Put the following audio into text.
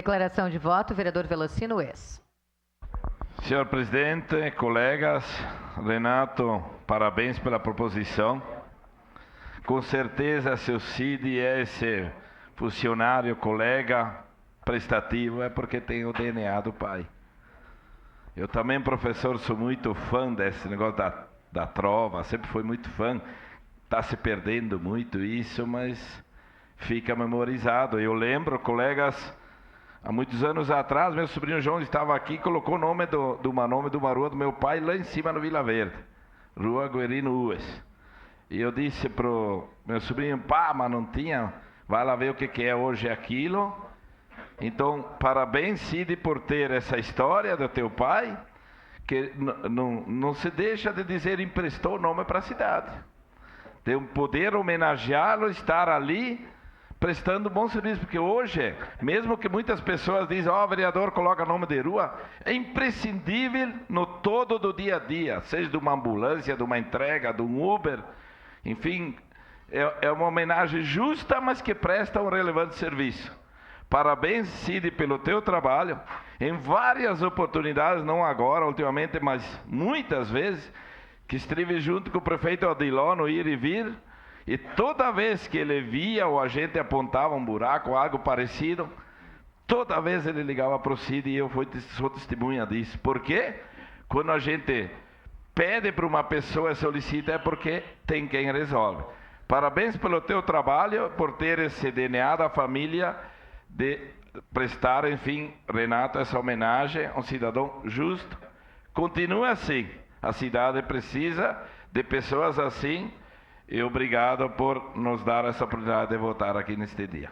Declaração de voto, vereador Velocino, ex. Senhor presidente, colegas, Renato, parabéns pela proposição. Com certeza, seu Cid é esse funcionário, colega prestativo, é porque tem o DNA do pai. Eu também, professor, sou muito fã desse negócio da trova, sempre fui muito fã. Está se perdendo muito isso, mas fica memorizado. Eu lembro, colegas, há muitos anos atrás, meu sobrinho João estava aqui e colocou o nome de uma rua do meu pai lá em cima no Vila Verde, Rua Guerino Ues. E eu disse pro meu sobrinho, pá, mas não tinha, vai lá ver o que é hoje aquilo. Então, parabéns, Cid, por ter essa história do teu pai, que não se deixa de dizer emprestou o nome para a cidade. De poder homenageá-lo, estar ali prestando bom serviço, porque hoje, mesmo que muitas pessoas dizem, ó, vereador coloca nome de rua, é imprescindível no todo do dia a dia, seja de uma ambulância, de uma entrega, de um Uber, enfim, é uma homenagem justa, mas que presta um relevante serviço. Parabéns, Cid, pelo teu trabalho, em várias oportunidades, não agora, ultimamente, mas muitas vezes, que estive junto com o prefeito Odilon no ir e vir, e toda vez que ele via ou a gente apontava um buraco ou algo parecido, toda vez ele ligava para o Cid e eu sou testemunha disso. Por quê? Quando a gente pede para uma pessoa e solicita é porque tem quem resolve. Parabéns pelo teu trabalho, por ter esse DNA da família, de prestar, enfim, Renato, essa homenagem a um cidadão justo. Continua assim. A cidade precisa de pessoas assim. E obrigado por nos dar essa oportunidade de votar aqui neste dia.